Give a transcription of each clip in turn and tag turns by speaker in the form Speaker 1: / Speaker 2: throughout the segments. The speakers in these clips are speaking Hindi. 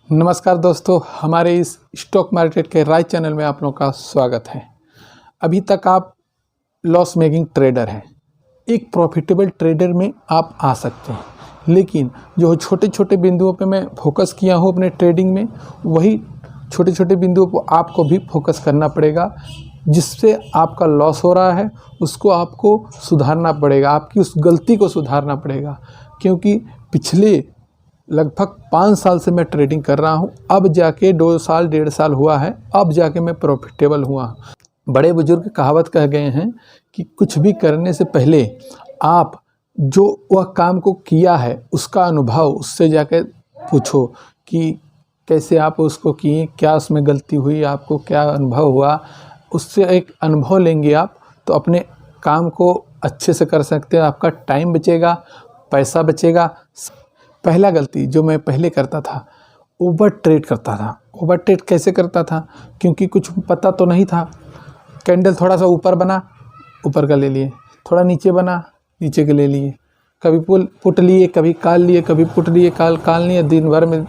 Speaker 1: नमस्कार दोस्तों, हमारे इस स्टॉक मार्केट के राइज चैनल में आप लोगों का स्वागत है। अभी तक आप लॉस मेकिंग ट्रेडर हैं, एक प्रॉफिटेबल ट्रेडर में आप आ सकते हैं, लेकिन जो छोटे छोटे बिंदुओं पे मैं फोकस किया हूँ अपने ट्रेडिंग में, वही छोटे छोटे बिंदुओं पर आपको भी फोकस करना पड़ेगा। जिससे आपका लॉस हो रहा है उसको आपको सुधारना पड़ेगा, आपकी उस गलती को सुधारना पड़ेगा। क्योंकि पिछले लगभग 5 साल से मैं ट्रेडिंग कर रहा हूँ, अब जाके 2 साल 1.5 साल हुआ है, अब जाके मैं प्रॉफिटेबल हुआ। बड़े बुजुर्ग कहावत कह गए हैं कि कुछ भी करने से पहले आप जो वह काम को किया है उसका अनुभव उससे जाके पूछो कि कैसे आप उसको किए, क्या उसमें गलती हुई, आपको क्या अनुभव हुआ। उससे एक अनुभव लेंगे आप तो अपने काम को अच्छे से कर सकते हैं, आपका टाइम बचेगा, पैसा बचेगा। पहला गलती जो मैं पहले करता था, ओवर ट्रेड करता था। ओवर ट्रेड कैसे करता था? क्योंकि कुछ पता तो नहीं था। कैंडल थोड़ा सा ऊपर बना, ऊपर का ले लिए, थोड़ा नीचे बना, नीचे के ले लिए, कभी पुट लिए, कभी कॉल लिए, कभी पुट लिए, कॉल लिए। दिन भर में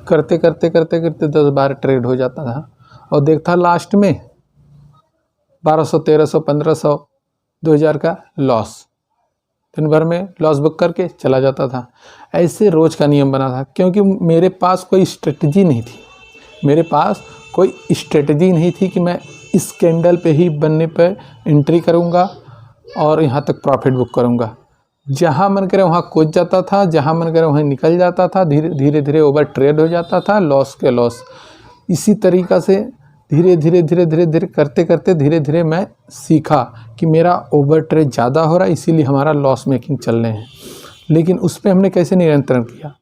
Speaker 1: करते करते 10-12 ट्रेड हो जाता था और देखता लास्ट में 1200, 1300, 1500, 2000 का लॉस। दिन भर में लॉस बुक करके चला जाता था। ऐसे रोज़ का नियम बना था, क्योंकि मेरे पास कोई स्ट्रेटजी नहीं थी। मेरे पास कोई स्ट्रेटजी नहीं थी कि मैं इस कैंडल पे ही बनने पे एंट्री करूँगा और यहाँ तक प्रॉफिट बुक करूँगा। जहाँ मन करे वहाँ कूद जाता था, जहाँ मन करे वहाँ निकल जाता था। धीरे धीरे ओवर ट्रेड हो जाता था, लॉस के लॉस। इसी तरीक़ा से धीरे धीरे करते करते धीरे धीरे मैं सीखा कि मेरा ओवर ट्रेड ज़्यादा हो रहा है, इसीलिए हमारा लॉस मेकिंग चल रहे हैं। लेकिन उस पर हमने कैसे नियंत्रण किया,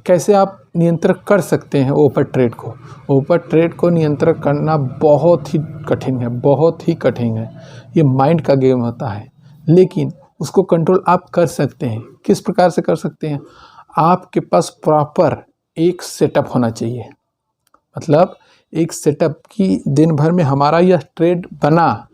Speaker 1: कैसे आप नियंत्रण कर सकते हैं ओवर ट्रेड को? ओवर ट्रेड को नियंत्रण करना बहुत ही कठिन है, बहुत ही कठिन है। ये माइंड का गेम होता है, लेकिन उसको कंट्रोल आप कर सकते हैं। किस प्रकार से कर सकते हैं? आपके पास प्रॉपर एक सेटअप होना चाहिए। मतलब एक सेटअप की दिन भर में हमारा यह ट्रेड बना,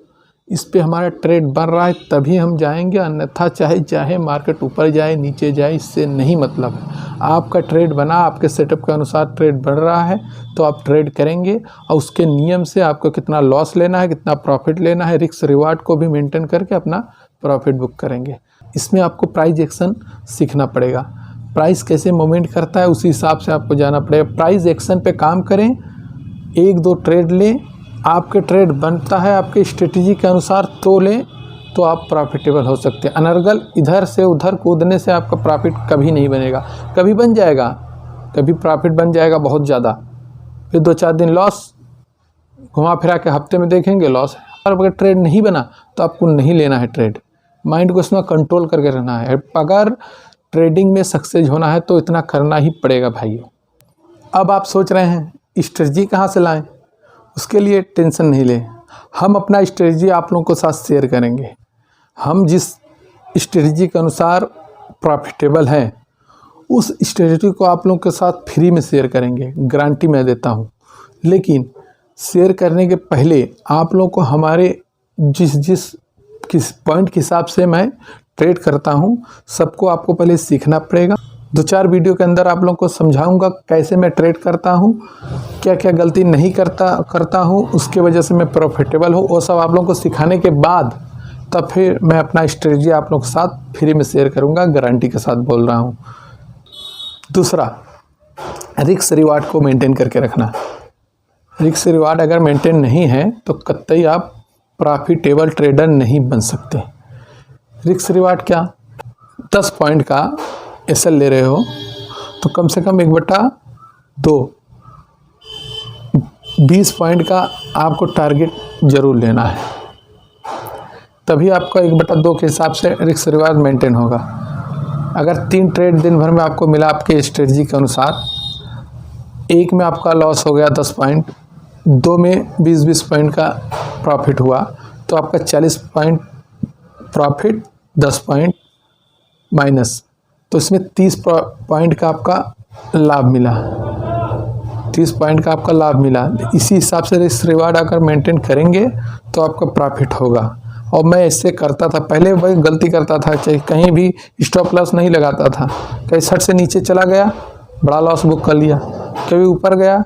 Speaker 1: इस पे हमारा ट्रेड बन रहा है तभी हम जाएंगे, अन्यथा चाहे मार्केट ऊपर जाए नीचे जाए, इससे नहीं मतलब है। आपका ट्रेड बना, आपके सेटअप के अनुसार ट्रेड बढ़ रहा है तो आप ट्रेड करेंगे और उसके नियम से आपको कितना लॉस लेना है, कितना प्रॉफिट लेना है, रिस्क रिवार्ड को भी मेंटेन करके अपना प्रॉफिट बुक करेंगे। इसमें आपको प्राइस एक्शन सीखना पड़ेगा। प्राइस कैसे मूवमेंट करता है उसी हिसाब से आपको जाना पड़ेगा। प्राइस एक्शन पे काम करें, 1-2 ट्रेड लें, आपके ट्रेड बनता है आपके स्ट्रेटजी के अनुसार तो लें, तो आप प्रॉफिटेबल हो सकते हैं। अनर्गल इधर से उधर कूदने से आपका प्रॉफिट कभी नहीं बनेगा। कभी बन जाएगा, कभी प्रॉफिट बन जाएगा बहुत ज़्यादा, फिर 2-4 दिन लॉस, घुमा फिरा के हफ्ते में देखेंगे लॉस है। और अगर ट्रेड नहीं बना तो आपको नहीं लेना है ट्रेड। माइंड को इसमें कंट्रोल करके रहना है। अगर ट्रेडिंग में सक्सेस होना है तो इतना करना ही पड़ेगा भाइयों। अब आप सोच रहे हैं स्ट्रेटजी कहाँ से लाएं? उसके लिए टेंशन नहीं लें, हम अपना स्ट्रेटजी आप लोगों के साथ शेयर करेंगे। हम जिस स्ट्रेटजी के अनुसार प्रॉफिटेबल हैं उस स्ट्रेटजी को आप लोगों के साथ फ्री में शेयर करेंगे, गारंटी मैं देता हूँ। लेकिन शेयर करने के पहले आप लोगों को हमारे किस पॉइंट के हिसाब से मैं ट्रेड करता हूँ सबको आपको पहले सीखना पड़ेगा। 2-4 वीडियो के अंदर आप लोगों को समझाऊंगा कैसे मैं ट्रेड करता हूँ, क्या क्या गलती नहीं करता हूँ, उसके वजह से मैं प्रॉफिटेबल हूँ। वो सब आप लोगों को सिखाने के बाद तब फिर मैं अपना स्ट्रेटजी आप लोगों के साथ फ्री में शेयर करूँगा, गारंटी के साथ बोल रहा हूँ। दूसरा, रिस्क रिवार्ड को मेंटेन करके रखना। रिस्क रिवार्ड अगर मेंटेन नहीं है तो कतई आप प्रॉफिटेबल ट्रेडर नहीं बन सकते। रिस्क रिवार्ड क्या? 10 पॉइंट का एसएल ले रहे हो तो कम से कम 1/2 20 पॉइंट का आपको टारगेट जरूर लेना है, तभी आपका 1/2 के हिसाब से रिस्क रिवार्ड मेंटेन होगा। अगर 3 ट्रेड दिन भर में आपको मिला आपके स्ट्रेटजी के अनुसार, एक में आपका लॉस हो गया 10 पॉइंट, 2 में 20 पॉइंट का प्रॉफिट हुआ, तो आपका 40 पॉइंट प्रॉफिट, 10 पॉइंट माइनस, तो इसमें 30 पॉइंट का आपका लाभ मिला। 30 पॉइंट का आपका लाभ मिला। इसी हिसाब से रिस्क रिवार्ड अगर मेंटेन करेंगे तो आपका प्रॉफिट होगा। और मैं इससे करता था, पहले वही गलती करता था, चाहे कहीं भी स्टॉप लॉस नहीं लगाता था, कहीं 60 से नीचे चला गया, बड़ा लॉस बुक कर लिया, कभी ऊपर गया,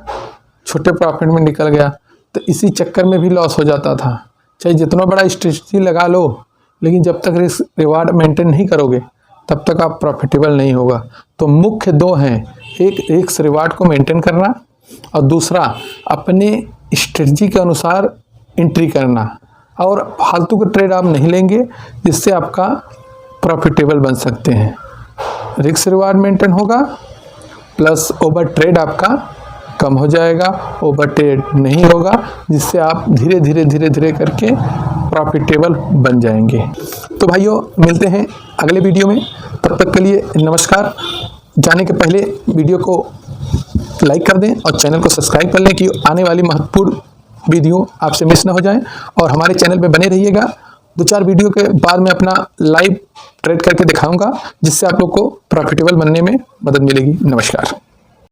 Speaker 1: छोटे प्रॉफिट में निकल गया, तो इसी चक्कर में भी लॉस हो जाता था। चाहे जितना बड़ा स्ट्रेटजी लगा लो, लेकिन जब तक रिस्क रिवार्ड मेंटेन नहीं करोगे तब तक आप प्रॉफिटेबल नहीं होगा। तो मुख्य दो हैं, एक रिस्क रिवार्ड को मेंटेन करना और दूसरा अपने स्ट्रेटजी के अनुसार एंट्री करना। और फालतू का ट्रेड आप नहीं लेंगे जिससे आपका प्रॉफिटेबल बन सकते हैं। रिस्क रिवार्ड मेंटेन होगा प्लस ओवर ट्रेड आपका कम हो जाएगा, ओवर ट्रेड नहीं होगा, जिससे आप धीरे धीरे धीरे धीरे करके प्रॉफिटेबल बन जाएंगे। तो भाइयों मिलते हैं अगले वीडियो में, तब तक के लिए नमस्कार। जाने के पहले वीडियो को लाइक कर दें और चैनल को सब्सक्राइब कर लें कि आने वाली महत्वपूर्ण वीडियो आपसे मिस ना हो जाए, और हमारे चैनल पे बने रहिएगा। 2-4 वीडियो के बाद मैं अपना लाइव ट्रेड करके दिखाऊंगा, जिससे आप लोग को प्रॉफिटेबल बनने में मदद मिलेगी। नमस्कार।